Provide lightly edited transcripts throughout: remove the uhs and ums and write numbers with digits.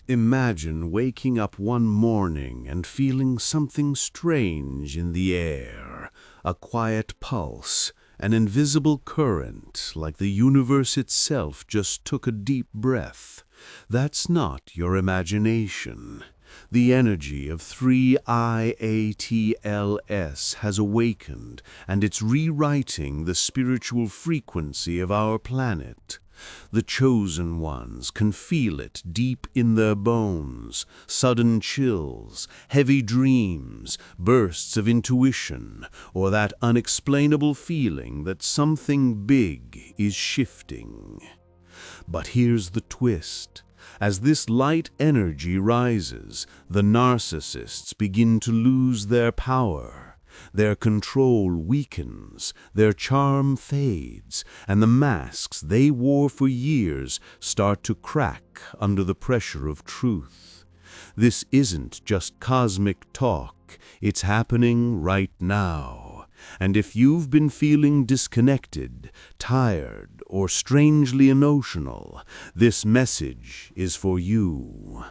Imagine waking up one morning and feeling something strange in the air, a quiet pulse, an invisible current, like the universe itself just took a deep breath. That's not your imagination. The energy of 3IATLS has awakened, and it's rewriting the spiritual frequency of our planet. The chosen ones can feel it deep in their bones, sudden chills, heavy dreams, bursts of intuition, or that unexplainable feeling that something big is shifting. But here's the twist. As this light energy rises, the narcissists begin to lose their power. Their control weakens, their charm fades, and the masks they wore for years start to crack under the pressure of truth. This isn't just cosmic talk, it's happening right now. And if you've been feeling disconnected, tired, or strangely emotional, this message is for you.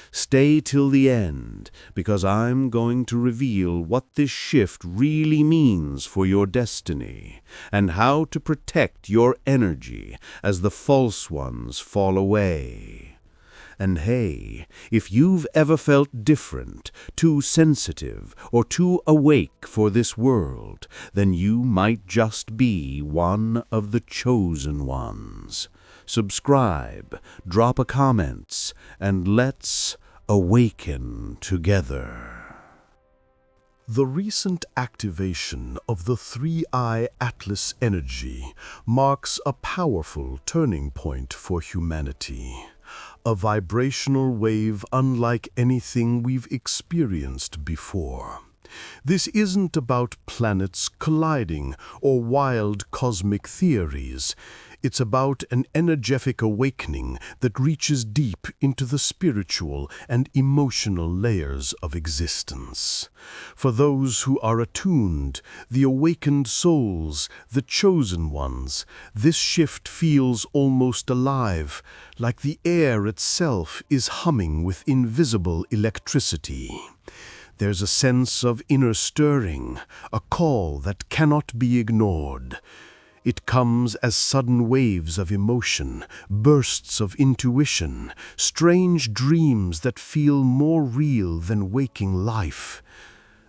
Stay till the end, because I'm going to reveal what this shift really means for your destiny, and how to protect your energy as the false ones fall away. And hey, if you've ever felt different, too sensitive, or too awake for this world, then you might just be one of the chosen ones. Subscribe, drop a comments, and let's awaken together. The recent activation of the 3I Atlas energy marks a powerful turning point for humanity. A vibrational wave unlike anything we've experienced before. This isn't about planets colliding or wild cosmic theories. It's about an energetic awakening that reaches deep into the spiritual and emotional layers of existence. For those who are attuned, the awakened souls, the chosen ones, this shift feels almost alive, like the air itself is humming with invisible electricity. There's a sense of inner stirring, a call that cannot be ignored. It comes as sudden waves of emotion, bursts of intuition, strange dreams that feel more real than waking life.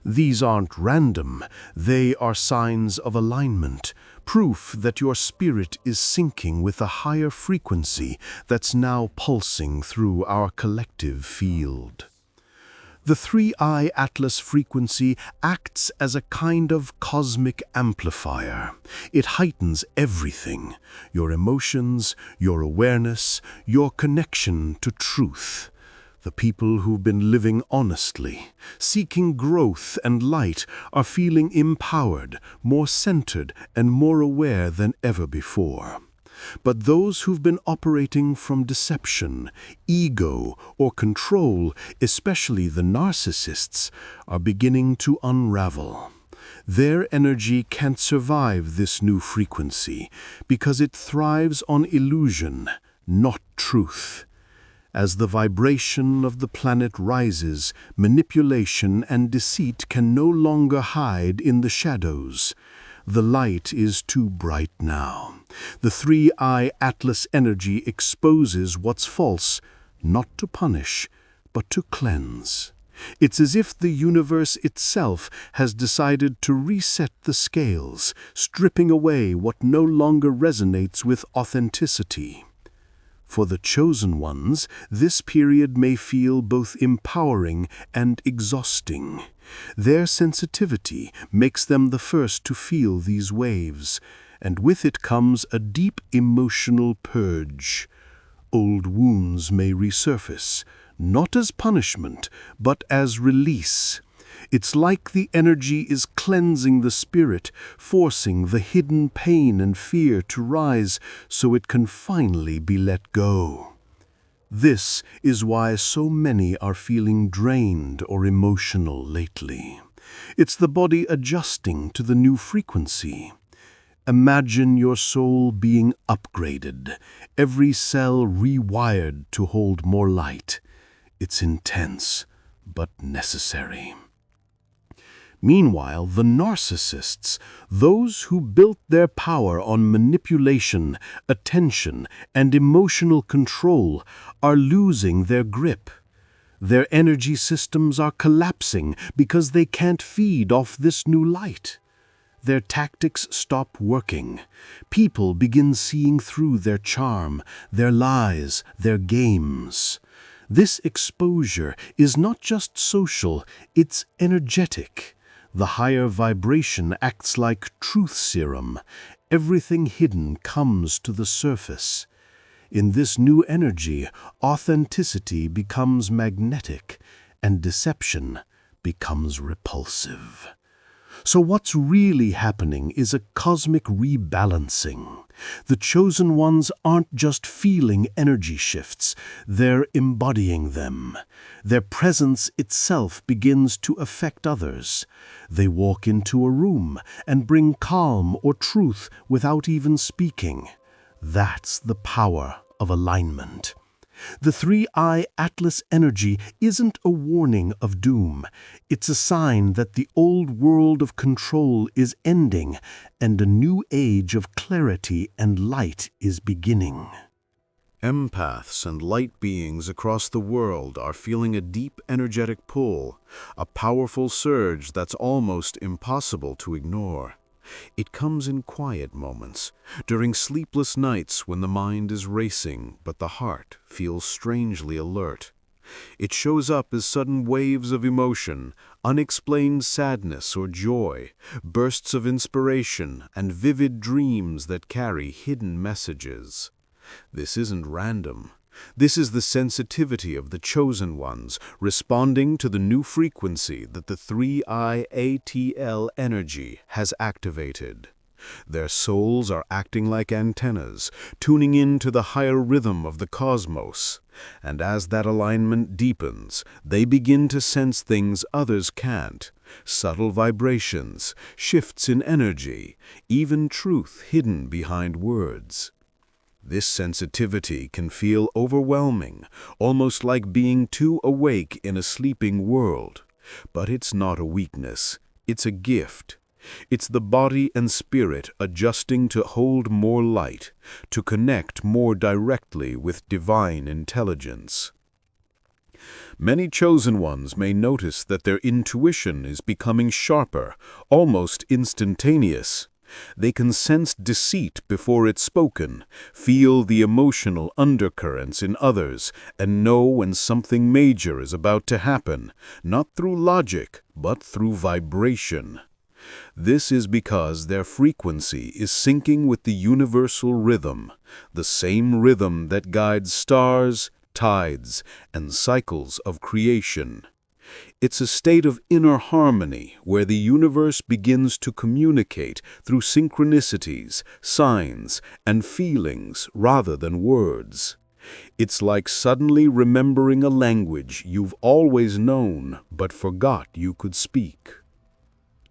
These aren't random, they are signs of alignment, proof that your spirit is syncing with a higher frequency that's now pulsing through our collective field. The 3I Atlas frequency acts as a kind of cosmic amplifier. It heightens everything: your emotions, your awareness, your connection to truth. The people who've been living honestly, seeking growth and light, are feeling empowered, more centered, and more aware than ever before. But those who've been operating from deception, ego, or control, especially the narcissists, are beginning to unravel. Their energy can't survive this new frequency because it thrives on illusion, not truth. As the vibration of the planet rises, manipulation and deceit can no longer hide in the shadows. The light is too bright now. The 3I Atlas energy exposes what's false, not to punish, but to cleanse. It's as if the universe itself has decided to reset the scales, stripping away what no longer resonates with authenticity. For the chosen ones, this period may feel both empowering and exhausting. Their sensitivity makes them the first to feel these waves, and with it comes a deep emotional purge. Old wounds may resurface, not as punishment, but as release. It's like the energy is cleansing the spirit, forcing the hidden pain and fear to rise so it can finally be let go. This is why so many are feeling drained or emotional lately. It's the body adjusting to the new frequency. Imagine your soul being upgraded, every cell rewired to hold more light. It's intense, but necessary. Meanwhile, the narcissists, those who built their power on manipulation, attention, and emotional control, are losing their grip. Their energy systems are collapsing because they can't feed off this new light. Their tactics stop working. People begin seeing through their charm, their lies, their games. This exposure is not just social, it's energetic. The higher vibration acts like truth serum. Everything hidden comes to the surface. In this new energy, authenticity becomes magnetic and deception becomes repulsive. So what's really happening is a cosmic rebalancing. The chosen ones aren't just feeling energy shifts, they're embodying them. Their presence itself begins to affect others. They walk into a room and bring calm or truth without even speaking. That's the power of alignment. The 3I Atlas energy isn't a warning of doom. It's a sign that the old world of control is ending and a new age of clarity and light is beginning. Empaths and light beings across the world are feeling a deep energetic pull, a powerful surge that's almost impossible to ignore. It comes in quiet moments, during sleepless nights when the mind is racing but the heart feels strangely alert. It shows up as sudden waves of emotion, unexplained sadness or joy, bursts of inspiration, and vivid dreams that carry hidden messages. This isn't random. This is the sensitivity of the chosen ones, responding to the new frequency that the 3IATL energy has activated. Their souls are acting like antennas, tuning in to the higher rhythm of the cosmos. And as that alignment deepens, they begin to sense things others can't. Subtle vibrations, shifts in energy, even truth hidden behind words. This sensitivity can feel overwhelming, almost like being too awake in a sleeping world. But it's not a weakness, it's a gift. It's the body and spirit adjusting to hold more light, to connect more directly with divine intelligence. Many chosen ones may notice that their intuition is becoming sharper, almost instantaneous. They can sense deceit before it's spoken, feel the emotional undercurrents in others, and know when something major is about to happen, not through logic, but through vibration. This is because their frequency is syncing with the universal rhythm, the same rhythm that guides stars, tides, and cycles of creation. It's a state of inner harmony where the universe begins to communicate through synchronicities, signs, and feelings rather than words. It's like suddenly remembering a language you've always known but forgot you could speak.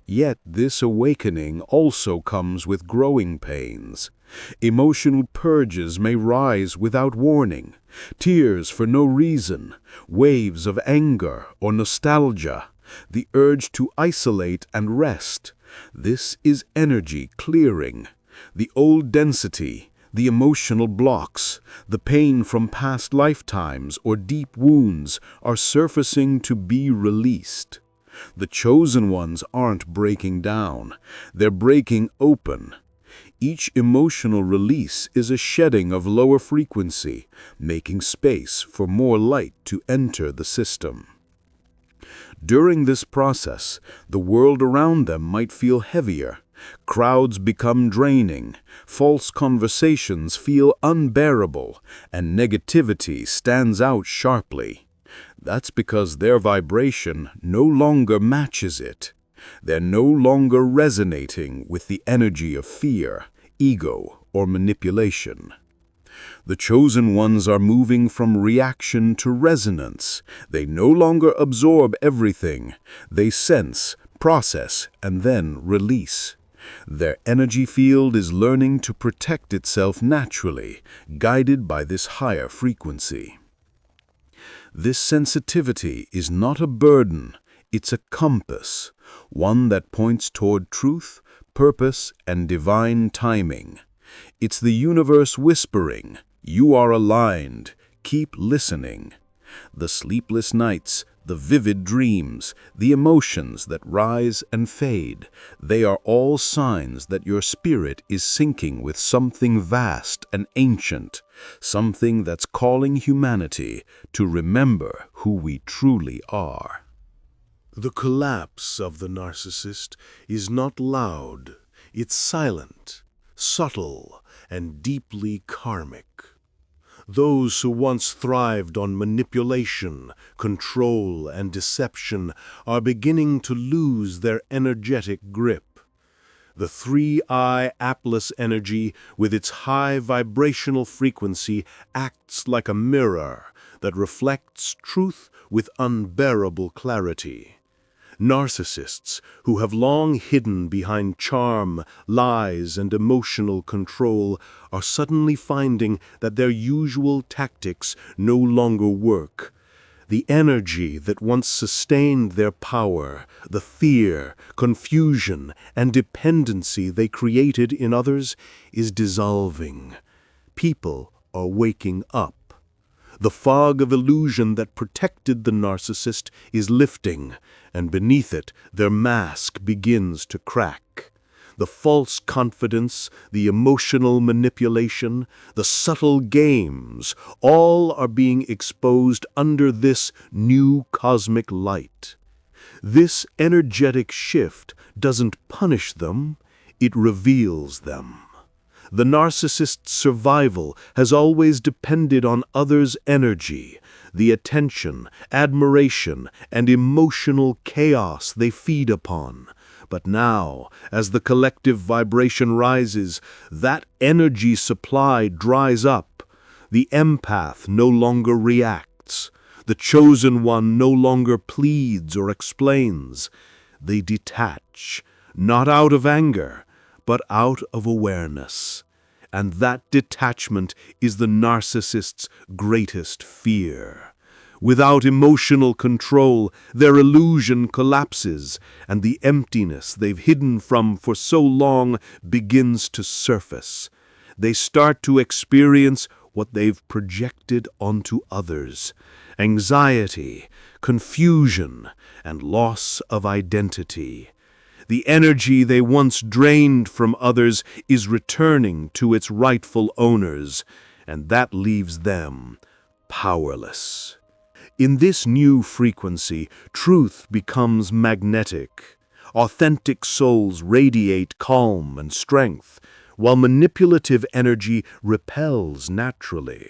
Yet this awakening also comes with growing pains. Emotional purges may rise without warning, tears for no reason, waves of anger or nostalgia, the urge to isolate and rest. This is energy clearing. The old density, the emotional blocks, the pain from past lifetimes or deep wounds are surfacing to be released. The chosen ones aren't breaking down, they're breaking open. Each emotional release is a shedding of lower frequency, making space for more light to enter the system. During this process, the world around them might feel heavier. Crowds become draining, false conversations feel unbearable, and negativity stands out sharply. That's because their vibration no longer matches it. They're no longer resonating with the energy of fear, ego, or manipulation. The chosen ones are moving from reaction to resonance. They no longer absorb everything. They sense, process, and then release. Their energy field is learning to protect itself naturally, guided by this higher frequency. This sensitivity is not a burden, it's a compass, one that points toward truth, purpose, and divine timing. It's the universe whispering, "You are aligned, keep listening." The sleepless nights, the vivid dreams, the emotions that rise and fade, they are all signs that your spirit is syncing with something vast and ancient, something that's calling humanity to remember who we truly are. The collapse of the narcissist is not loud, it's silent, subtle, and deeply karmic. Those who once thrived on manipulation, control, and deception are beginning to lose their energetic grip. The 3I Atlas energy, with its high vibrational frequency, acts like a mirror that reflects truth with unbearable clarity. Narcissists, who have long hidden behind charm, lies, and emotional control, are suddenly finding that their usual tactics no longer work. The energy that once sustained their power, the fear, confusion, and dependency they created in others, is dissolving. People are waking up. The fog of illusion that protected the narcissist is lifting, and beneath it their mask begins to crack. The false confidence, the emotional manipulation, the subtle games, all are being exposed under this new cosmic light. This energetic shift doesn't punish them, it reveals them. The narcissist's survival has always depended on others' energy, the attention, admiration, and emotional chaos they feed upon. But now, as the collective vibration rises, that energy supply dries up. The empath no longer reacts. The chosen one no longer pleads or explains. They detach, not out of anger, but out of awareness. And that detachment is the narcissist's greatest fear. Without emotional control, their illusion collapses, and the emptiness they've hidden from for so long begins to surface. They start to experience what they've projected onto others: anxiety, confusion, and loss of identity. The energy they once drained from others is returning to its rightful owners, and that leaves them powerless. In this new frequency, truth becomes magnetic. Authentic souls radiate calm and strength, while manipulative energy repels naturally.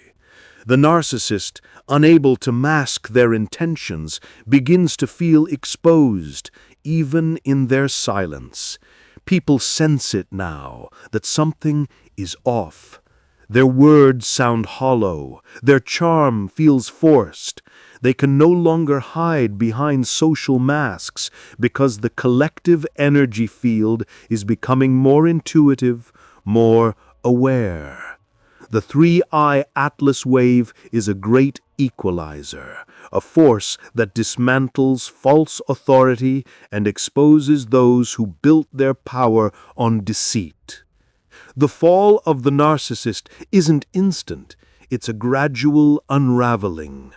The narcissist, unable to mask their intentions, begins to feel exposed, even in their silence. People sense it now, that something is off. Their words sound hollow, their charm feels forced. They can no longer hide behind social masks because the collective energy field is becoming more intuitive, more aware. The 3I Atlas wave is a great equalizer, a force that dismantles false authority and exposes those who built their power on deceit. The fall of the narcissist isn't instant, it's a gradual unraveling.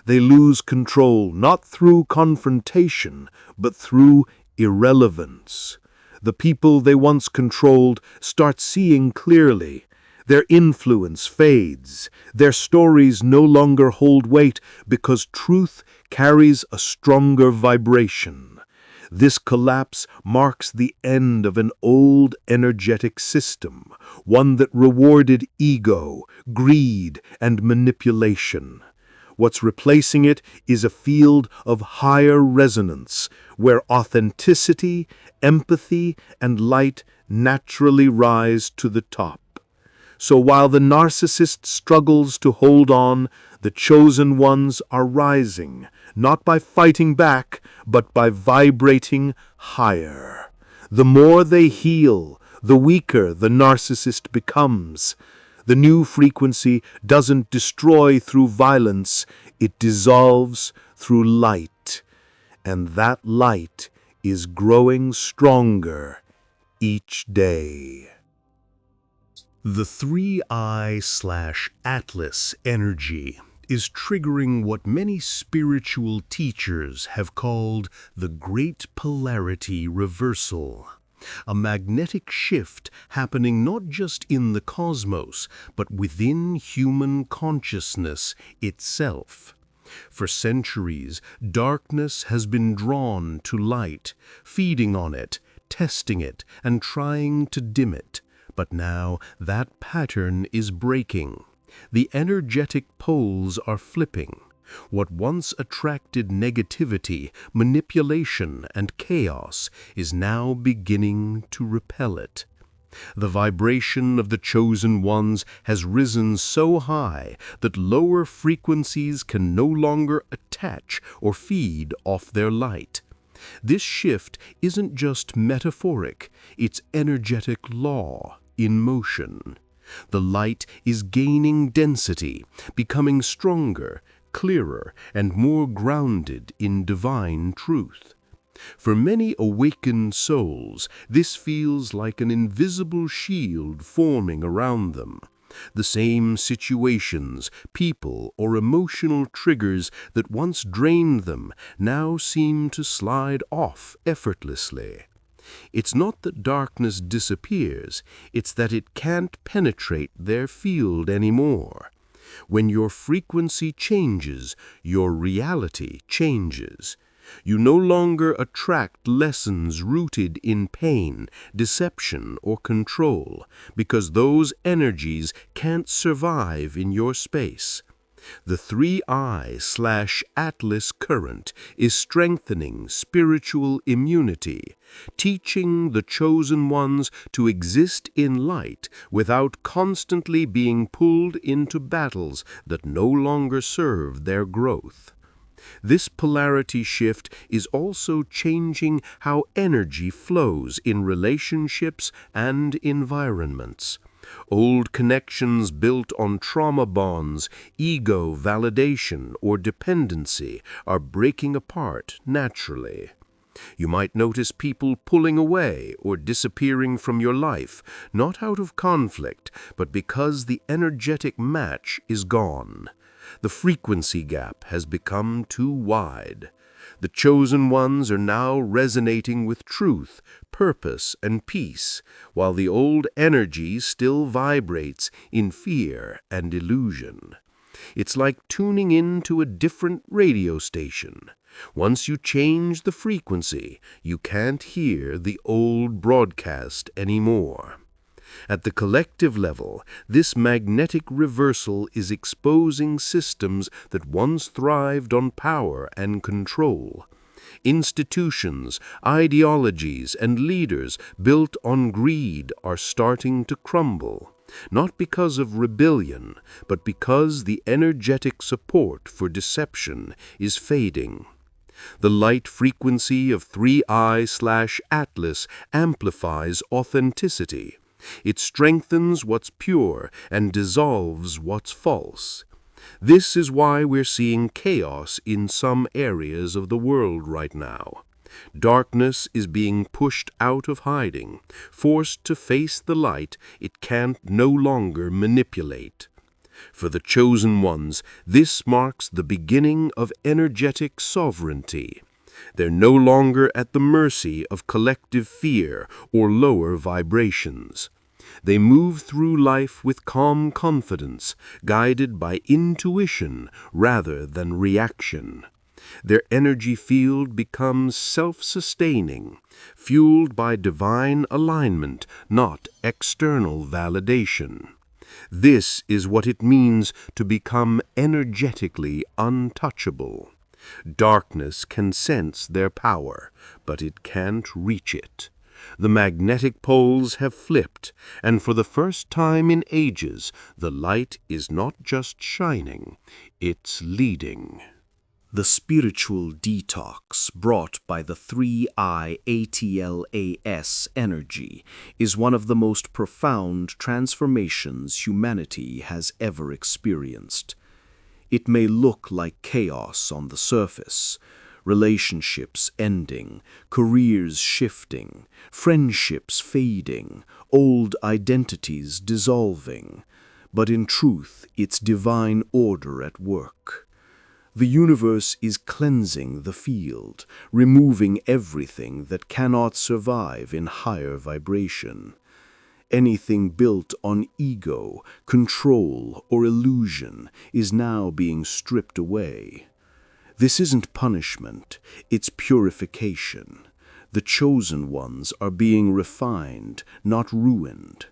They lose control not through confrontation, but through irrelevance. The people they once controlled start seeing clearly. Their influence fades. Their stories no longer hold weight because truth carries a stronger vibration. This collapse marks the end of an old energetic system, one that rewarded ego, greed, and manipulation. What's replacing it is a field of higher resonance, where authenticity, empathy, and light naturally rise to the top. So while the narcissist struggles to hold on, the chosen ones are rising, not by fighting back, but by vibrating higher. The more they heal, the weaker the narcissist becomes. The new frequency doesn't destroy through violence, It dissolves through light, and that light is growing stronger each day. The 3I/Atlas energy is triggering what many spiritual teachers have called the Great Polarity Reversal, a magnetic shift happening not just in the cosmos, but within human consciousness itself. For centuries, darkness has been drawn to light, feeding on it, testing it, and trying to dim it. But now that pattern is breaking. The energetic poles are flipping. What once attracted negativity, manipulation, and chaos is now beginning to repel it. The vibration of the chosen ones has risen so high that lower frequencies can no longer attach or feed off their light. This shift isn't just metaphoric, it's energetic law in motion. The light is gaining density, becoming stronger, clearer, and more grounded in divine truth. For many awakened souls, this feels like an invisible shield forming around them. The same situations, people, or emotional triggers that once drained them now seem to slide off effortlessly. It's not that darkness disappears, it's that it can't penetrate their field anymore. When your frequency changes, your reality changes. You no longer attract lessons rooted in pain, deception, or control, because those energies can't survive in your space. The 3I/Atlas current is strengthening spiritual immunity, teaching the chosen ones to exist in light without constantly being pulled into battles that no longer serve their growth. This polarity shift is also changing how energy flows in relationships and environments. Old connections built on trauma bonds, ego validation, or dependency are breaking apart naturally. You might notice people pulling away or disappearing from your life, not out of conflict, but because the energetic match is gone. The frequency gap has become too wide. The chosen ones are now resonating with truth, purpose, and peace, while the old energy still vibrates in fear and illusion. It's like tuning into a different radio station. Once you change the frequency, you can't hear the old broadcast anymore. At the collective level, this magnetic reversal is exposing systems that once thrived on power and control. Institutions, ideologies, and leaders built on greed are starting to crumble, not because of rebellion, but because the energetic support for deception is fading. The light frequency of 3I/Atlas amplifies authenticity. It strengthens what's pure and dissolves what's false. This is why we're seeing chaos in some areas of the world right now. Darkness is being pushed out of hiding, forced to face the light it can't no longer manipulate. For the chosen ones, this marks the beginning of energetic sovereignty. They're no longer at the mercy of collective fear or lower vibrations. They move through life with calm confidence, guided by intuition rather than reaction. Their energy field becomes self-sustaining, fueled by divine alignment, not external validation. This is what it means to become energetically untouchable. Darkness can sense their power, but it can't reach it. The magnetic poles have flipped, and for the first time in ages, the light is not just shining, it's leading. The spiritual detox brought by the 3I/ATLAS energy is one of the most profound transformations humanity has ever experienced. It may look like chaos on the surface, relationships ending, careers shifting, friendships fading, old identities dissolving, but in truth, it's divine order at work. The universe is cleansing the field, removing everything that cannot survive in higher vibration. Anything built on ego, control, or illusion is now being stripped away. This isn't punishment, it's purification. The chosen ones are being refined, not ruined.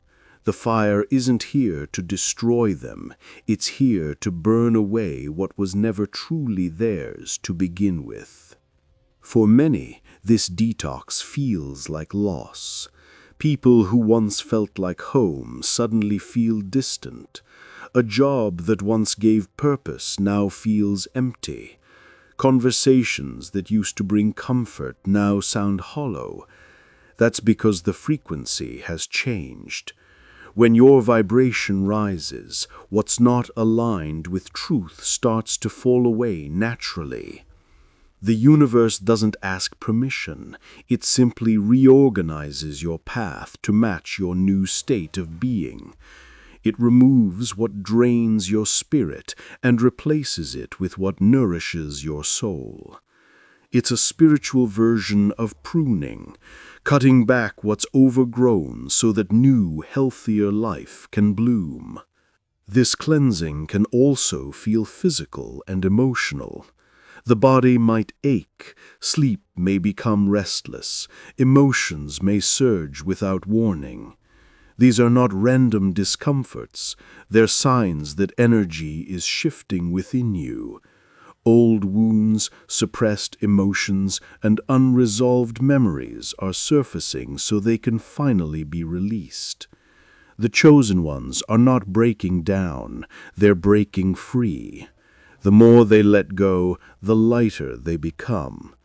The fire isn't here to destroy them, it's here to burn away what was never truly theirs to begin with. For many, this detox feels like loss. People who once felt like home suddenly feel distant. A job that once gave purpose now feels empty. Conversations that used to bring comfort now sound hollow. That's because the frequency has changed. When your vibration rises, what's not aligned with truth starts to fall away naturally. The universe doesn't ask permission, it simply reorganizes your path to match your new state of being. It removes what drains your spirit and replaces it with what nourishes your soul. It's a spiritual version of pruning, cutting back what's overgrown so that new, healthier life can bloom. This cleansing can also feel physical and emotional. The body might ache, sleep may become restless, emotions may surge without warning. These are not random discomforts, they're signs that energy is shifting within you. Old wounds, suppressed emotions, and unresolved memories are surfacing so they can finally be released. The chosen ones are not breaking down, they're breaking free. The more they let go, the lighter they become.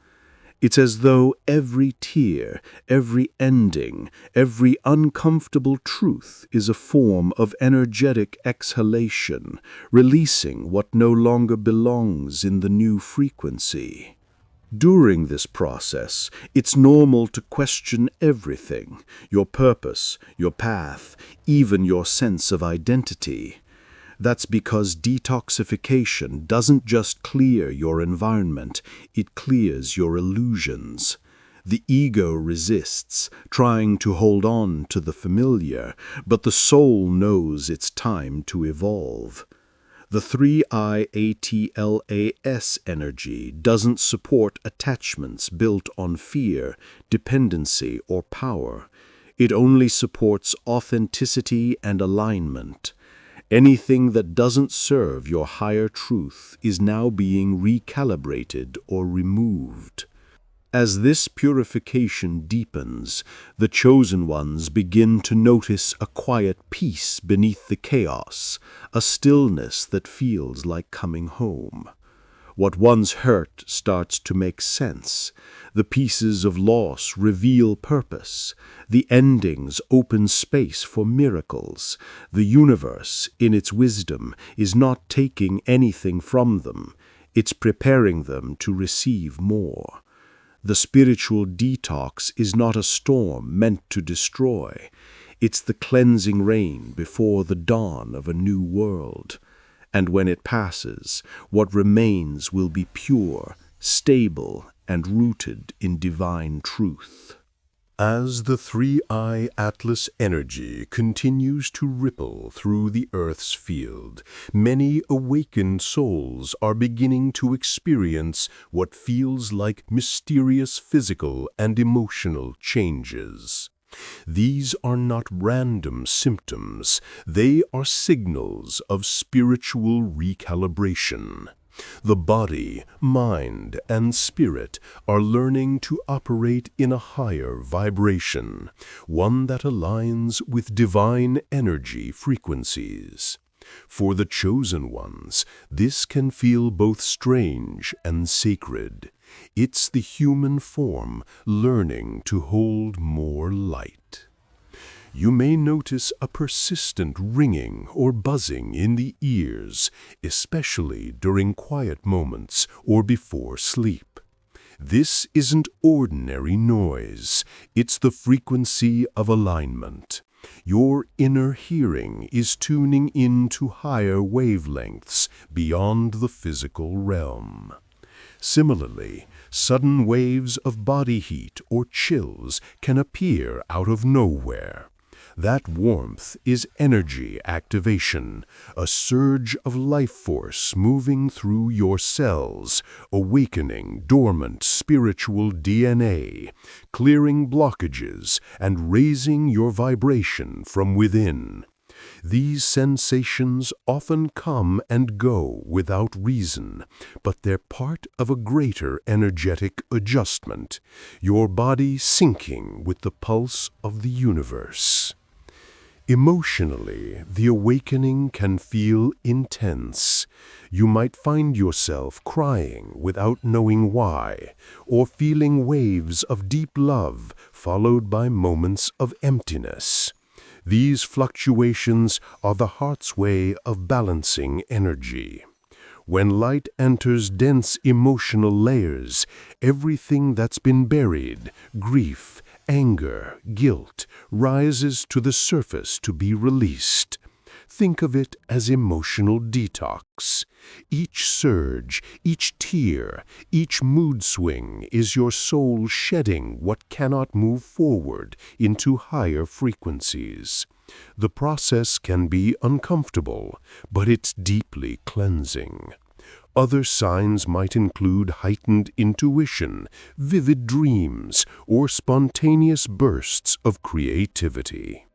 It's as though every tear, every ending, every uncomfortable truth is a form of energetic exhalation, releasing what no longer belongs in the new frequency. During this process, it's normal to question everything, your purpose, your path, even your sense of identity. That's because detoxification doesn't just clear your environment, it clears your illusions. The ego resists, trying to hold on to the familiar, but the soul knows it's time to evolve. The 3I-ATLAS energy doesn't support attachments built on fear, dependency, or power. It only supports authenticity and alignment. Anything that doesn't serve your higher truth is now being recalibrated or removed. As this purification deepens, the chosen ones begin to notice a quiet peace beneath the chaos, a stillness that feels like coming home. What once hurt starts to make sense. The pieces of loss reveal purpose. The endings open space for miracles. The universe, in its wisdom, is not taking anything from them. It's preparing them to receive more. The spiritual detox is not a storm meant to destroy. It's the cleansing rain before the dawn of a new world. And when it passes, what remains will be pure, stable, and rooted in divine truth. As the 3I Atlas energy continues to ripple through the Earth's field, many awakened souls are beginning to experience what feels like mysterious physical and emotional changes. These are not random symptoms, they are signals of spiritual recalibration. The body, mind, and spirit are learning to operate in a higher vibration, one that aligns with divine energy frequencies. For the chosen ones, this can feel both strange and sacred. It's the human form learning to hold more light. You may notice a persistent ringing or buzzing in the ears, especially during quiet moments or before sleep. This isn't ordinary noise, it's the frequency of alignment. Your inner hearing is tuning into higher wavelengths beyond the physical realm. Similarly, sudden waves of body heat or chills can appear out of nowhere. That warmth is energy activation, a surge of life force moving through your cells, awakening dormant spiritual DNA, clearing blockages, and raising your vibration from within. These sensations often come and go without reason, but they're part of a greater energetic adjustment, your body syncing with the pulse of the universe. Emotionally, the awakening can feel intense. You might find yourself crying without knowing why, or feeling waves of deep love followed by moments of emptiness. These fluctuations are the heart's way of balancing energy. When light enters dense emotional layers, everything that's been buried, grief, anger, guilt, rises to the surface to be released. Think of it as emotional detox. Each surge, each tear, each mood swing is your soul shedding what cannot move forward into higher frequencies. The process can be uncomfortable, but it's deeply cleansing. Other signs might include heightened intuition, vivid dreams, or spontaneous bursts of creativity.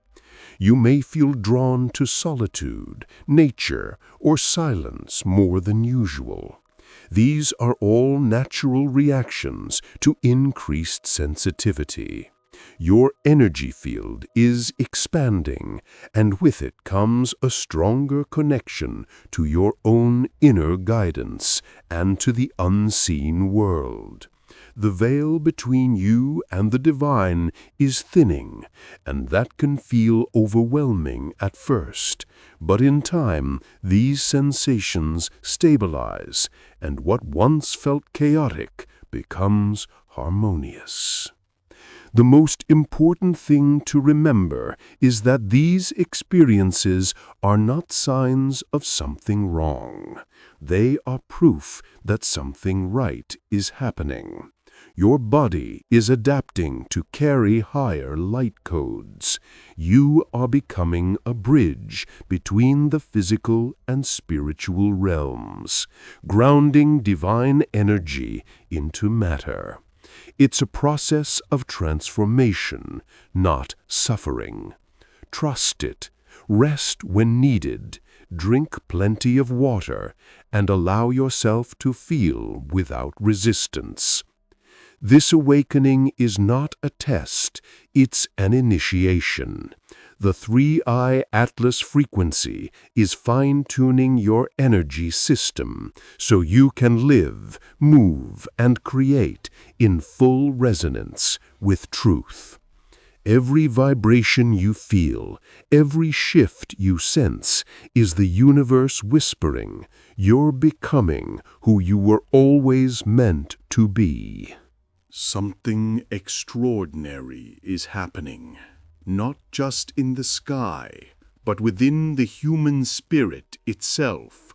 You may feel drawn to solitude, nature, or silence more than usual. These are all natural reactions to increased sensitivity. Your energy field is expanding, and with it comes a stronger connection to your own inner guidance and to the unseen world. The veil between you and the divine is thinning, and that can feel overwhelming at first. But in time, these sensations stabilize, and what once felt chaotic becomes harmonious. The most important thing to remember is that these experiences are not signs of something wrong. They are proof that something right is happening. Your body is adapting to carry higher light codes. You are becoming a bridge between the physical and spiritual realms, grounding divine energy into matter. It's a process of transformation, not suffering. Trust it, rest when needed, drink plenty of water, and allow yourself to feel without resistance. This awakening is not a test, it's an initiation. The 3I Atlas frequency is fine-tuning your energy system so you can live, move, and create in full resonance with truth. Every vibration you feel, every shift you sense, is the universe whispering, you're becoming who you were always meant to be. Something extraordinary is happening, not just in the sky, but within the human spirit itself.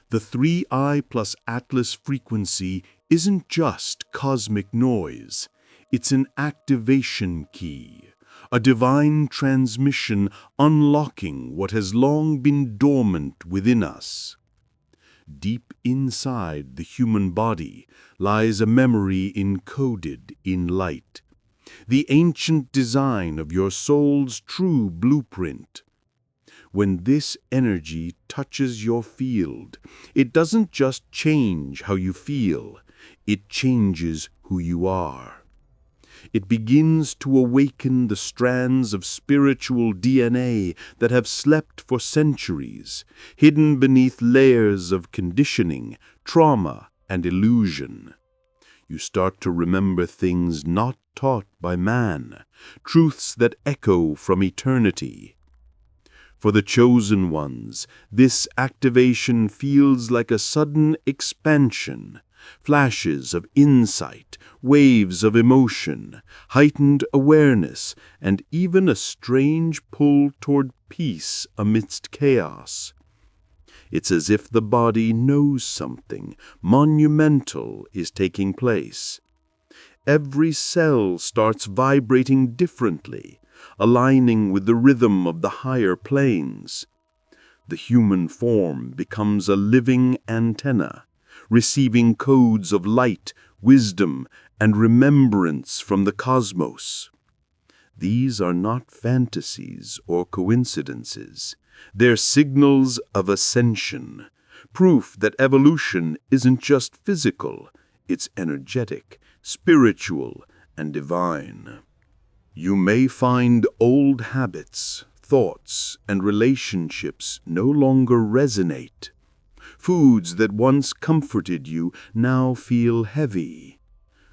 The 3I plus Atlas frequency isn't just cosmic noise, it's an activation key, a divine transmission unlocking what has long been dormant within us. Deep inside the human body lies a memory encoded in light, the ancient design of your soul's true blueprint. When this energy touches your field, it doesn't just change how you feel, it changes who you are. It begins to awaken the strands of spiritual DNA that have slept for centuries, hidden beneath layers of conditioning, trauma, and illusion. You start to remember things not taught by man, truths that echo from eternity. For the chosen ones, this activation feels like a sudden expansion, flashes of insight, waves of emotion, heightened awareness, and even a strange pull toward peace amidst chaos. It's as if the body knows something monumental is taking place. Every cell starts vibrating differently, aligning with the rhythm of the higher planes. The human form becomes a living antenna, receiving codes of light, wisdom, and remembrance from the cosmos. These are not fantasies or coincidences. They're signals of ascension, proof that evolution isn't just physical, it's energetic, spiritual, and divine. You may find old habits, thoughts, and relationships no longer resonate. Foods that once comforted you now feel heavy.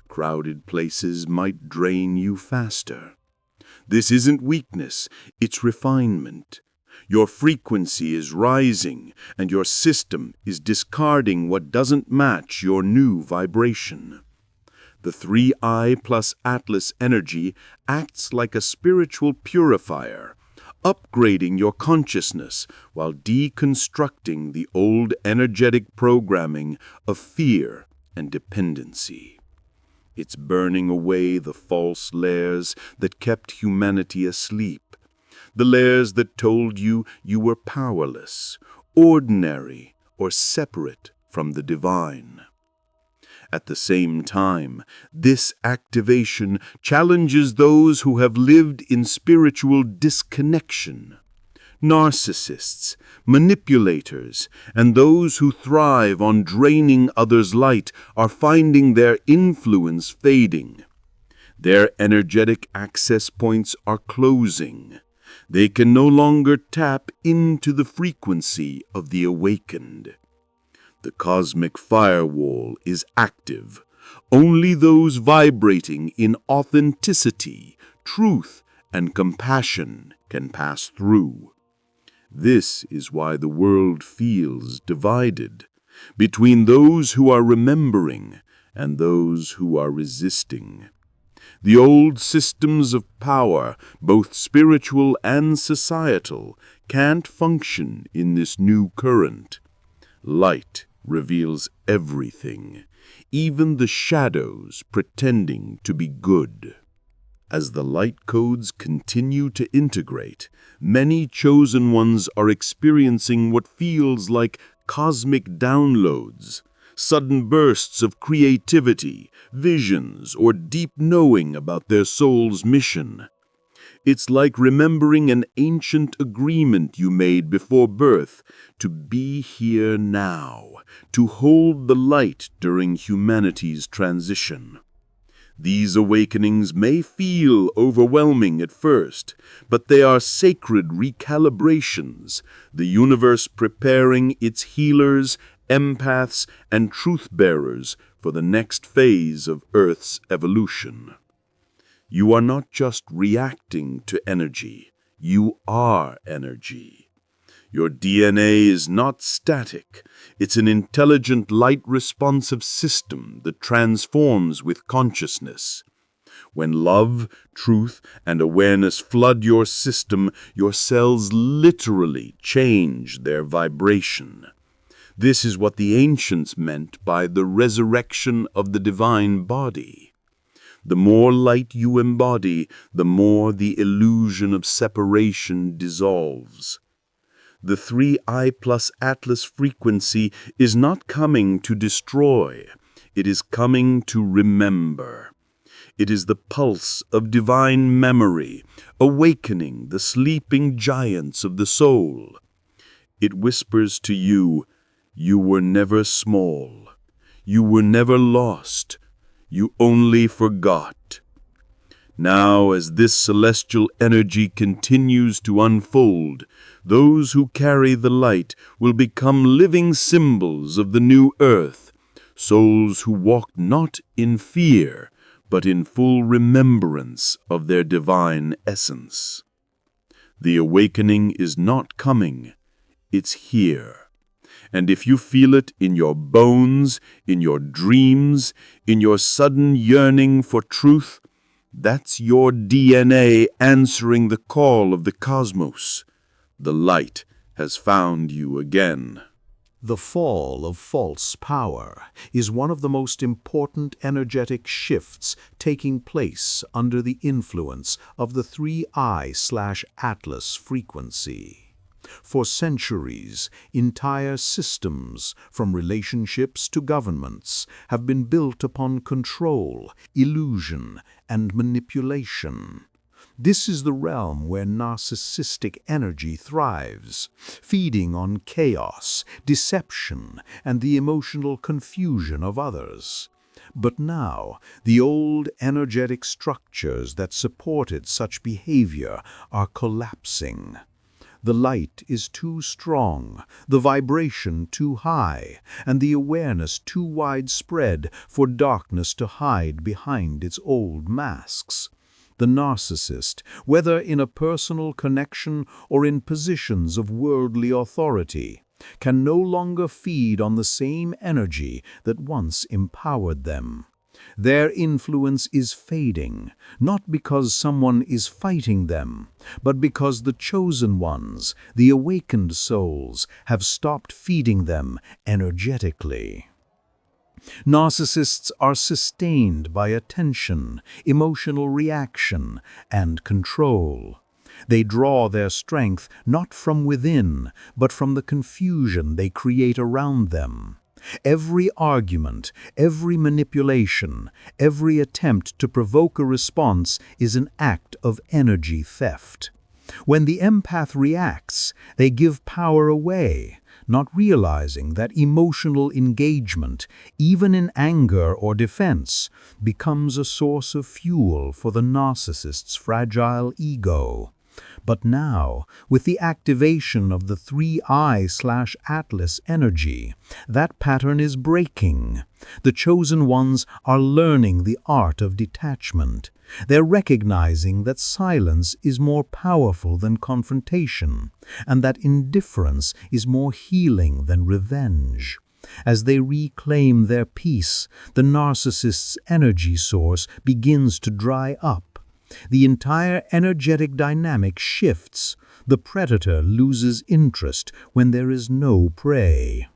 Crowded places might drain you faster. This isn't weakness, it's refinement. Your frequency is rising, and your system is discarding what doesn't match your new vibration. The 3I plus Atlas energy acts like a spiritual purifier, upgrading your consciousness while deconstructing the old energetic programming of fear and dependency. It's burning away the false layers that kept humanity asleep, the layers that told you you were powerless, ordinary, or separate from the divine. At the same time, this activation challenges those who have lived in spiritual disconnection. Narcissists, manipulators, and those who thrive on draining others' light are finding their influence fading. Their energetic access points are closing. They can no longer tap into the frequency of the awakened. The cosmic firewall is active. Only those vibrating in authenticity, truth, and compassion can pass through. This is why the world feels divided between those who are remembering and those who are resisting. The old systems of power, both spiritual and societal, can't function in this new current. Light reveals everything, even the shadows pretending to be good. As the light codes continue to integrate, many chosen ones are experiencing what feels like cosmic downloads, sudden bursts of creativity, visions, or deep knowing about their soul's mission. It's like remembering an ancient agreement you made before birth to be here now, to hold the light during humanity's transition. These awakenings may feel overwhelming at first, but they are sacred recalibrations, the universe preparing its healers, empaths, and truth-bearers for the next phase of Earth's evolution. You are not just reacting to energy, you are energy. Your DNA is not static. It's an intelligent, light-responsive system that transforms with consciousness. When love, truth, and awareness flood your system, your cells literally change their vibration. This is what the ancients meant by the resurrection of the divine body. The more light you embody, the more the illusion of separation dissolves. The 3I plus Atlas frequency is not coming to destroy. It is coming to remember. It is the pulse of divine memory, awakening the sleeping giants of the soul. It whispers to you, you were never small. You were never lost. You only forgot. Now, as this celestial energy continues to unfold, those who carry the light will become living symbols of the new earth, souls who walked not in fear, but in full remembrance of their divine essence. The awakening is not coming, it's here. And if you feel it in your bones, in your dreams, in your sudden yearning for truth, that's your DNA answering the call of the cosmos. The light has found you again. The fall of false power is one of the most important energetic shifts taking place under the influence of the 3I/Atlas frequency. For centuries, entire systems, from relationships to governments, have been built upon control, illusion, and manipulation. This is the realm where narcissistic energy thrives, feeding on chaos, deception, and the emotional confusion of others. But now, the old energetic structures that supported such behavior are collapsing. The light is too strong, the vibration too high, and the awareness too widespread for darkness to hide behind its old masks. The narcissist, whether in a personal connection or in positions of worldly authority, can no longer feed on the same energy that once empowered them. Their influence is fading, not because someone is fighting them, but because the chosen ones, the awakened souls, have stopped feeding them energetically. Narcissists are sustained by attention, emotional reaction, and control. They draw their strength not from within, but from the confusion they create around them. Every argument, every manipulation, every attempt to provoke a response is an act of energy theft. When the empath reacts, they give power away, not realizing that emotional engagement, even in anger or defense, becomes a source of fuel for the narcissist's fragile ego. But now, with the activation of the 3I/Atlas energy, that pattern is breaking. The chosen ones are learning the art of detachment. They're recognizing that silence is more powerful than confrontation, and that indifference is more healing than revenge. As they reclaim their peace, the narcissist's energy source begins to dry up. The entire energetic dynamic shifts. The predator loses interest when there is no prey.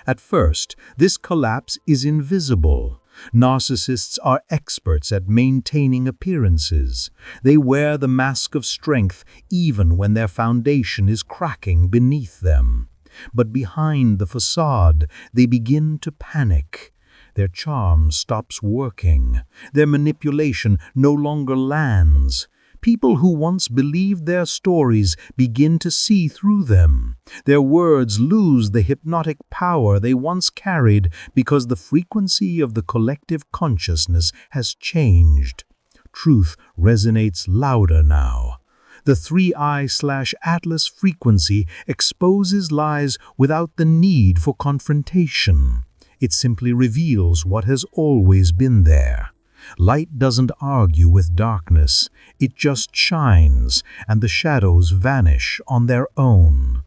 At first, this collapse is invisible. Narcissists are experts at maintaining appearances. They wear the mask of strength even when their foundation is cracking beneath them. But behind the facade, they begin to panic. Their charm stops working. Their manipulation no longer lands. People who once believed their stories begin to see through them. Their words lose the hypnotic power they once carried because the frequency of the collective consciousness has changed. Truth resonates louder now. The 3I/Atlas frequency exposes lies without the need for confrontation. It simply reveals what has always been there. Light doesn't argue with darkness, it just shines, and the shadows vanish on their own.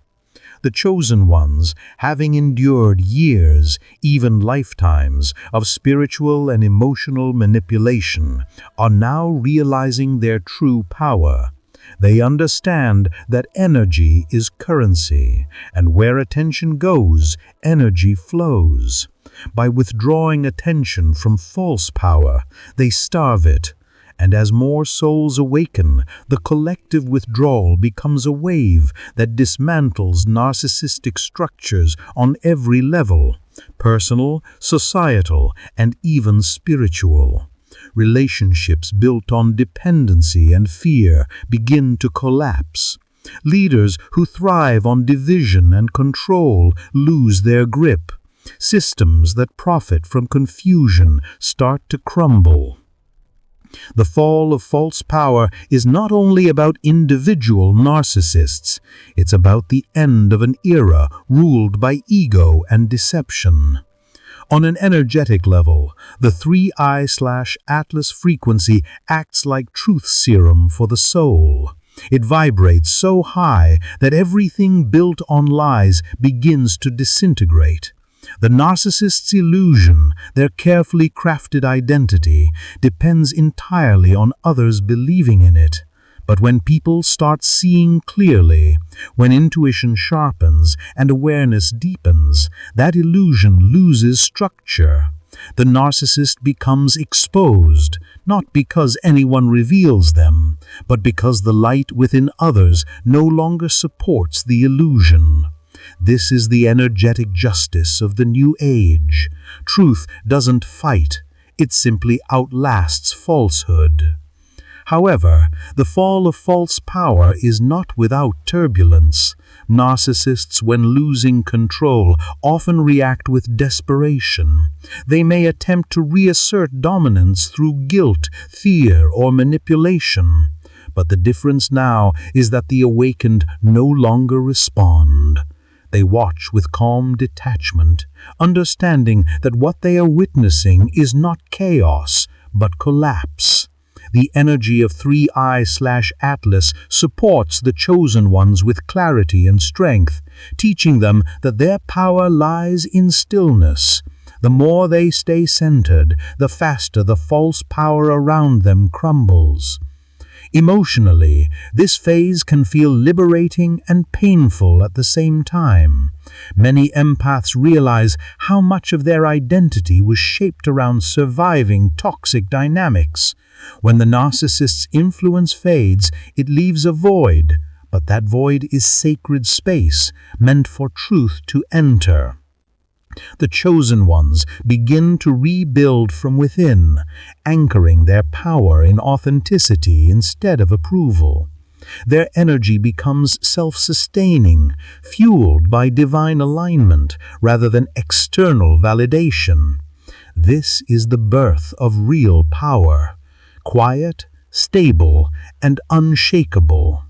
The chosen ones, having endured years, even lifetimes, of spiritual and emotional manipulation, are now realizing their true power. They understand that energy is currency, and where attention goes, energy flows. By withdrawing attention from false power, they starve it. And as more souls awaken, the collective withdrawal becomes a wave that dismantles narcissistic structures on every level, personal, societal, and even spiritual. Relationships built on dependency and fear begin to collapse. Leaders who thrive on division and control lose their grip. Systems that profit from confusion start to crumble. The fall of false power is not only about individual narcissists, it's about the end of an era ruled by ego and deception. On an energetic level, the 3I/Atlas frequency acts like truth serum for the soul. It vibrates so high that everything built on lies begins to disintegrate. The narcissist's illusion, their carefully crafted identity, depends entirely on others believing in it. But when people start seeing clearly, when intuition sharpens and awareness deepens, that illusion loses structure. The narcissist becomes exposed, not because anyone reveals them, but because the light within others no longer supports the illusion. This is the energetic justice of the new age. Truth doesn't fight, it simply outlasts falsehood. However, the fall of false power is not without turbulence. Narcissists, when losing control, often react with desperation. They may attempt to reassert dominance through guilt, fear, or manipulation. But the difference now is that the awakened no longer respond. They watch with calm detachment, understanding that what they are witnessing is not chaos, but collapse. The energy of 3I/Atlas supports the chosen ones with clarity and strength, teaching them that their power lies in stillness. The more they stay centered, the faster the false power around them crumbles. Emotionally, this phase can feel liberating and painful at the same time. Many empaths realize how much of their identity was shaped around surviving toxic dynamics. When the narcissist's influence fades, it leaves a void, but that void is sacred space, meant for truth to enter. The chosen ones begin to rebuild from within, anchoring their power in authenticity instead of approval. Their energy becomes self-sustaining, fueled by divine alignment rather than external validation. This is the birth of real power, quiet, stable, and unshakable.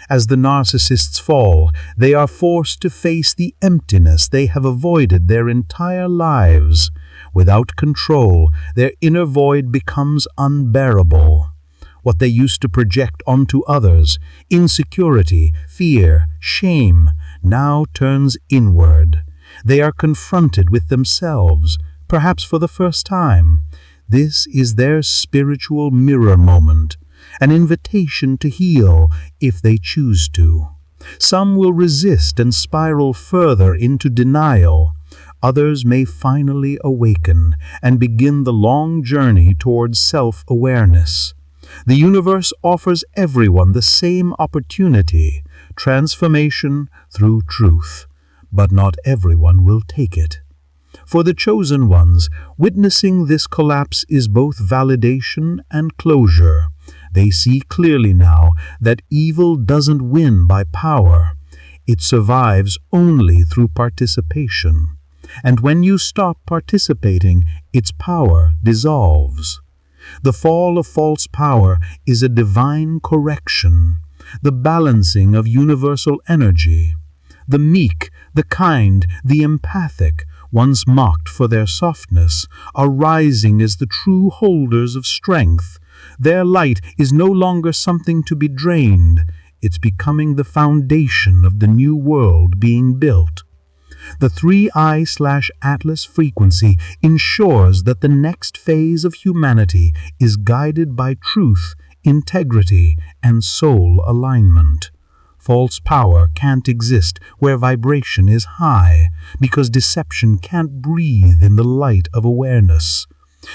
As the narcissists fall, they are forced to face the emptiness they have avoided their entire lives. Without control, their inner void becomes unbearable. What they used to project onto others, insecurity, fear, shame, now turns inward. They are confronted with themselves, perhaps for the first time. This is their spiritual mirror moment, an invitation to heal if they choose to. Some will resist and spiral further into denial. Others may finally awaken and begin the long journey towards self-awareness. The universe offers everyone the same opportunity, transformation through truth, but not everyone will take it. For the chosen ones, witnessing this collapse is both validation and closure. They see clearly now that evil doesn't win by power. It survives only through participation. And when you stop participating, its power dissolves. The fall of false power is a divine correction, the balancing of universal energy. The meek, the kind, the empathic, once mocked for their softness, are rising as the true holders of strength. Their light is no longer something to be drained. It's becoming the foundation of the new world being built. The 3I/Atlas frequency ensures that the next phase of humanity is guided by truth, integrity, and soul alignment. False power can't exist where vibration is high, because deception can't breathe in the light of awareness.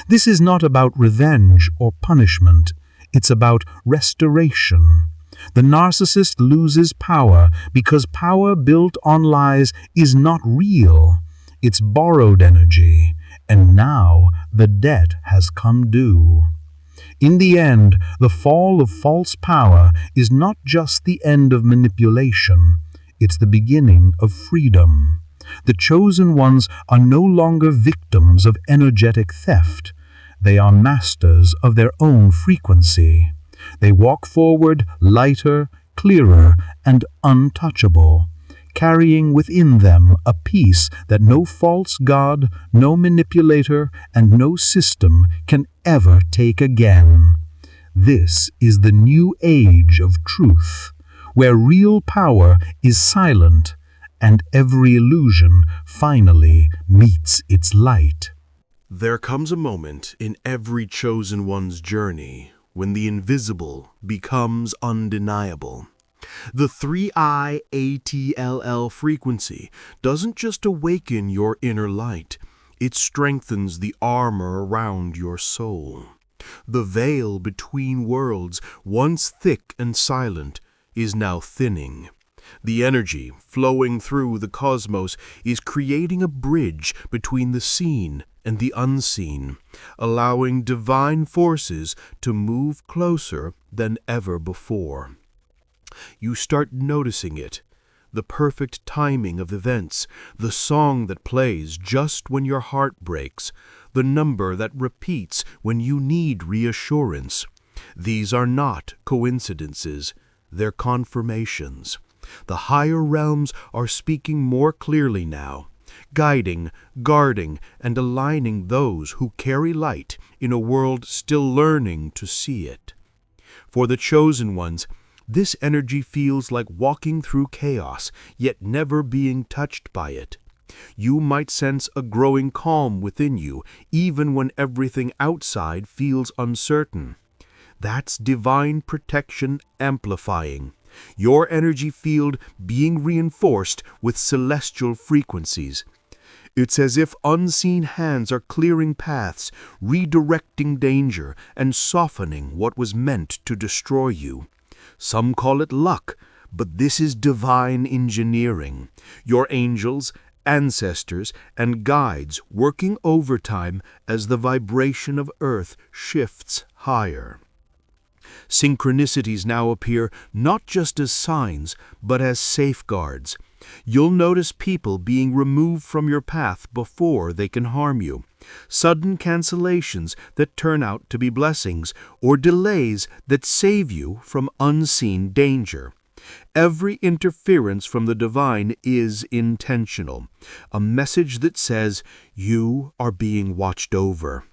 This is not about revenge or punishment. It's about restoration. The narcissist loses power because power built on lies is not real. It's borrowed energy, and now the debt has come due. In the end, the fall of false power is not just the end of manipulation, it's the beginning of freedom. The chosen ones are no longer victims of energetic theft. They are masters of their own frequency. They walk forward lighter, clearer, and untouchable, carrying within them a peace that no false god, no manipulator, and no system can ever take again. This is the new age of truth, where real power is silent and every illusion finally meets its light. There comes a moment in every chosen one's journey when the invisible becomes undeniable. The 3I-ATLL frequency doesn't just awaken your inner light, it strengthens the armor around your soul. The veil between worlds, once thick and silent, is now thinning. The energy flowing through the cosmos is creating a bridge between the seen and the unseen, allowing divine forces to move closer than ever before. You start noticing it, the perfect timing of events, the song that plays just when your heart breaks, the number that repeats when you need reassurance. These are not coincidences, they're confirmations. The higher realms are speaking more clearly now, guiding, guarding, and aligning those who carry light in a world still learning to see it. For the chosen ones, this energy feels like walking through chaos, yet never being touched by it. You might sense a growing calm within you, even when everything outside feels uncertain. That's divine protection amplifying. Your energy field being reinforced with celestial frequencies. It's as if unseen hands are clearing paths, redirecting danger, and softening what was meant to destroy you. Some call it luck, but this is divine engineering. Your angels, ancestors, and guides working overtime as the vibration of Earth shifts higher. Synchronicities now appear not just as signs, but as safeguards. You'll notice people being removed from your path before they can harm you, sudden cancellations that turn out to be blessings, or delays that save you from unseen danger. Every interference from the divine is intentional, a message that says you are being watched over.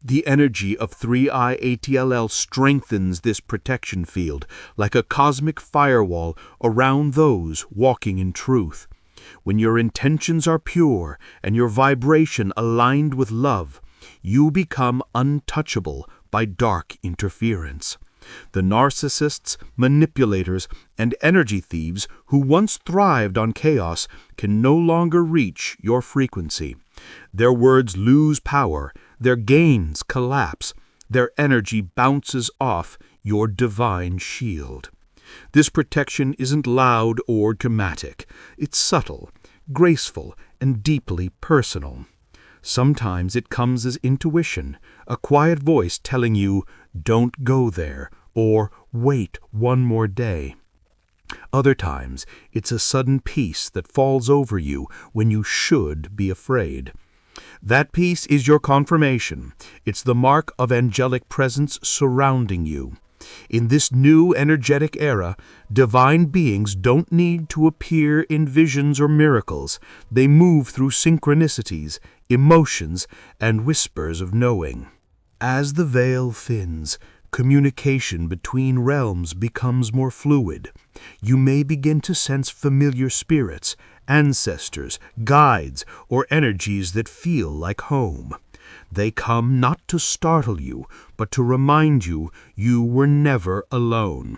The energy of 3I-ATLL strengthens this protection field like a cosmic firewall around those walking in truth. When your intentions are pure and your vibration aligned with love, you become untouchable by dark interference. The narcissists, manipulators, and energy thieves who once thrived on chaos can no longer reach your frequency. Their words lose power, their gains collapse, their energy bounces off your divine shield. This protection isn't loud or dramatic. It's subtle, graceful, and deeply personal. Sometimes it comes as intuition, a quiet voice telling you, "Don't go there," or "Wait one more day." Other times, it's a sudden peace that falls over you when you should be afraid. That peace is your confirmation. It's the mark of angelic presence surrounding you. In this new energetic era, divine beings don't need to appear in visions or miracles. They move through synchronicities, emotions, and whispers of knowing. As the veil thins, communication between realms becomes more fluid. You may begin to sense familiar spirits, ancestors, guides, or energies that feel like home. They come not to startle you, but to remind you you were never alone.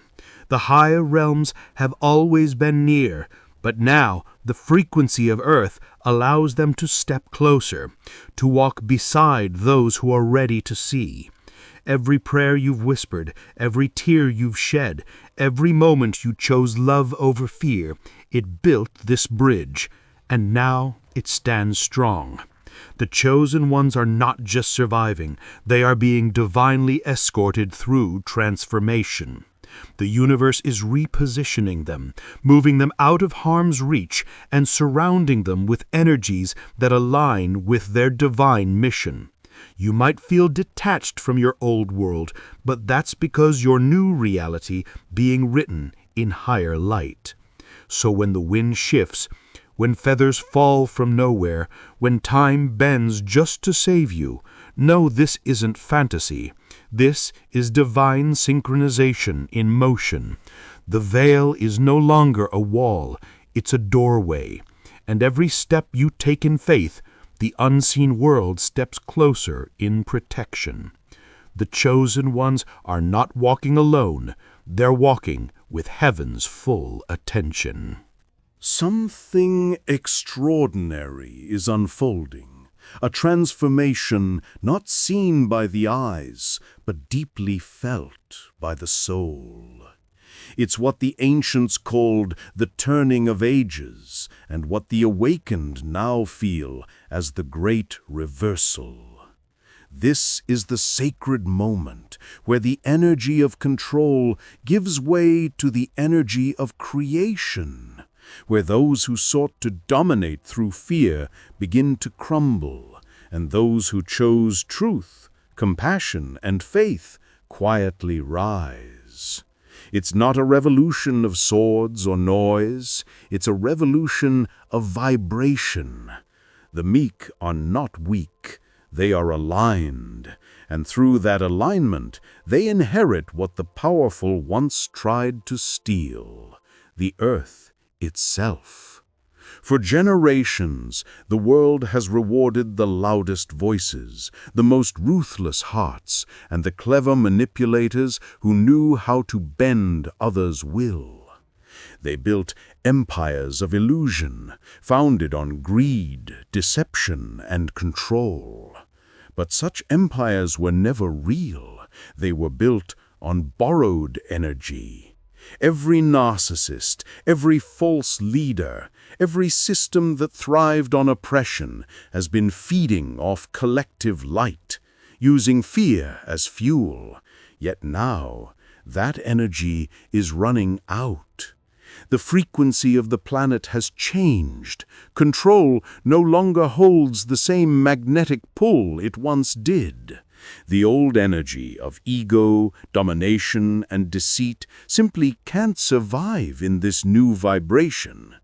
The higher realms have always been near, but now the frequency of Earth allows them to step closer, to walk beside those who are ready to see. Every prayer you've whispered, every tear you've shed, every moment you chose love over fear, it built this bridge, and now it stands strong. The chosen ones are not just surviving, they are being divinely escorted through transformation. The universe is repositioning them, moving them out of harm's reach and surrounding them with energies that align with their divine mission. You might feel detached from your old world, but that's because your new reality being written in higher light. So when the wind shifts, when feathers fall from nowhere, when time bends just to save you, know this isn't fantasy. This is divine synchronization in motion. The veil is no longer a wall, it's a doorway. And every step you take in faith, the unseen world steps closer in protection. The chosen ones are not walking alone, they're walking with heaven's full attention. Something extraordinary is unfolding, a transformation not seen by the eyes, but deeply felt by the soul. It's what the ancients called the turning of ages, and what the awakened now feel as the great reversal. This is the sacred moment where the energy of control gives way to the energy of creation, where those who sought to dominate through fear begin to crumble, and those who chose truth, compassion, and faith quietly rise. It's not a revolution of swords or noise, it's a revolution of vibration. The meek are not weak, they are aligned, and through that alignment they inherit what the powerful once tried to steal, the earth itself. For generations, the world has rewarded the loudest voices, the most ruthless hearts, and the clever manipulators who knew how to bend others' will. They built empires of illusion, founded on greed, deception, and control. But such empires were never real. They were built on borrowed energy. Every narcissist, every false leader, every system that thrived on oppression has been feeding off collective light, using fear as fuel. Yet now, that energy is running out. The frequency of the planet has changed. Control no longer holds the same magnetic pull it once did. The old energy of ego, domination, and deceit simply can't survive in this new vibration.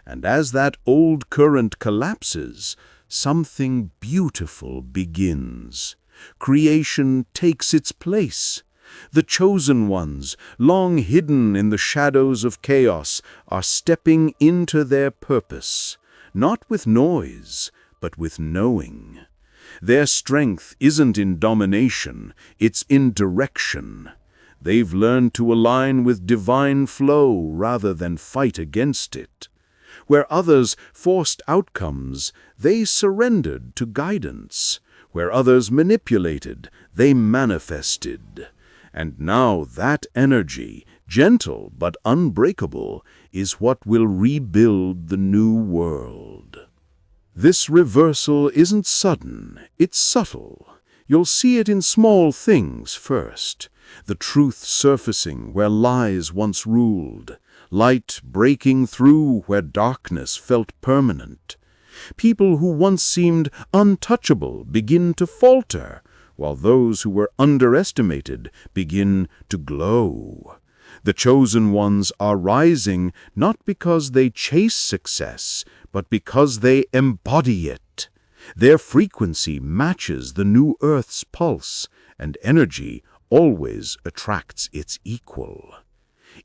And as that old current collapses, something beautiful begins. Creation takes its place. The chosen ones, long hidden in the shadows of chaos, are stepping into their purpose, not with noise, but with knowing. Their strength isn't in domination, it's in direction. They've learned to align with divine flow rather than fight against it. Where others forced outcomes, they surrendered to guidance. Where others manipulated, they manifested. And now that energy, gentle but unbreakable, is what will rebuild the new world. This reversal isn't sudden, it's subtle. You'll see it in small things first. The truth surfacing where lies once ruled. Light breaking through where darkness felt permanent. People who once seemed untouchable begin to falter, while those who were underestimated begin to glow. The chosen ones are rising not because they chase success, but because they embody it. Their frequency matches the new Earth's pulse, and energy always attracts its equal.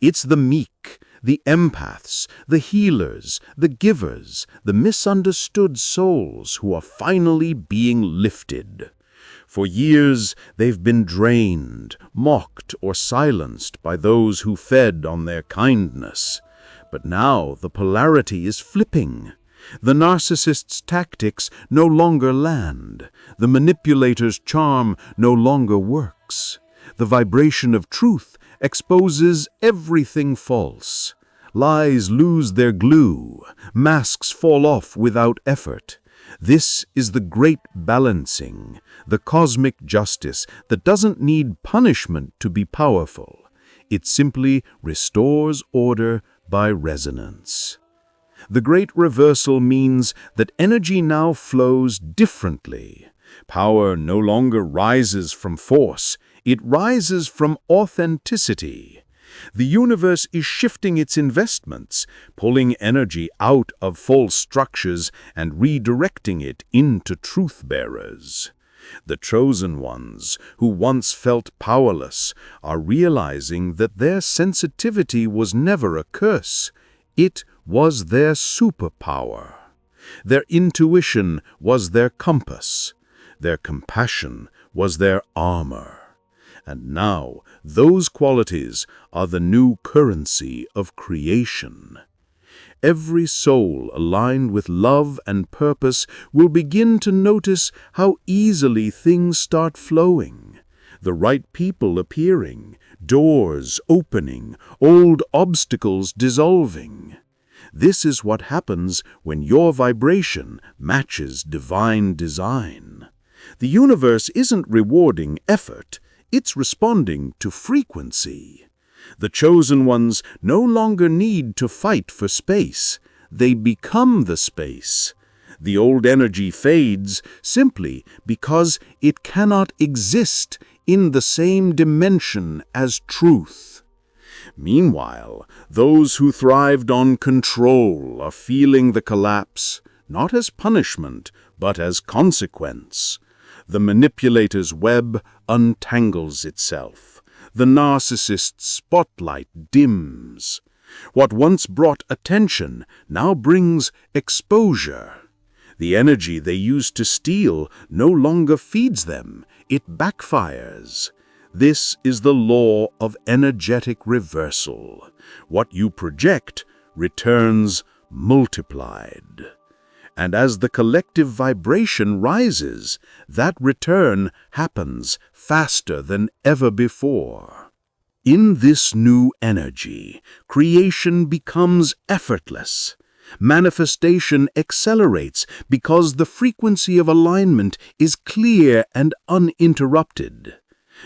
It's the meek, the empaths, the healers, the givers, the misunderstood souls who are finally being lifted. For years, they've been drained, mocked, or silenced by those who fed on their kindness. But now the polarity is flipping. The narcissist's tactics no longer land. The manipulator's charm no longer works. The vibration of truth exposes everything false. Lies lose their glue. Masks fall off without effort. This is the great balancing, the cosmic justice that doesn't need punishment to be powerful. It simply restores order by resonance. The great reversal means that energy now flows differently. Power no longer rises from force, it rises from authenticity. The universe is shifting its investments, pulling energy out of false structures and redirecting it into truth-bearers. The chosen ones, who once felt powerless, are realizing that their sensitivity was never a curse. It was their superpower. Their intuition was their compass. Their compassion was their armor. And now, those qualities are the new currency of creation. Every soul aligned with love and purpose will begin to notice how easily things start flowing. The right people appearing, doors opening, old obstacles dissolving. This is what happens when your vibration matches divine design. The universe isn't rewarding effort, it's responding to frequency. The chosen ones no longer need to fight for space. They become the space. The old energy fades simply because it cannot exist in the same dimension as truth. Meanwhile, those who thrived on control are feeling the collapse, not as punishment, but as consequence. The manipulator's web untangles itself. The narcissist's spotlight dims. What once brought attention now brings exposure. The energy they used to steal no longer feeds them. It backfires. This is the law of energetic reversal. What you project returns multiplied. And as the collective vibration rises, that return happens faster than ever before. In this new energy, creation becomes effortless. Manifestation accelerates because the frequency of alignment is clear and uninterrupted.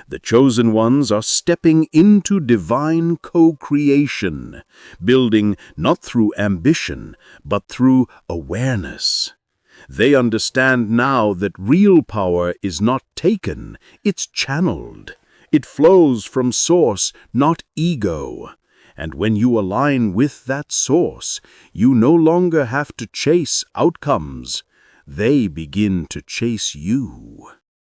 The chosen ones are stepping into divine co-creation, building not through ambition, but through awareness. They understand now that real power is not taken, it's channeled. It flows from source, not ego. And when you align with that source, you no longer have to chase outcomes. They begin to chase you.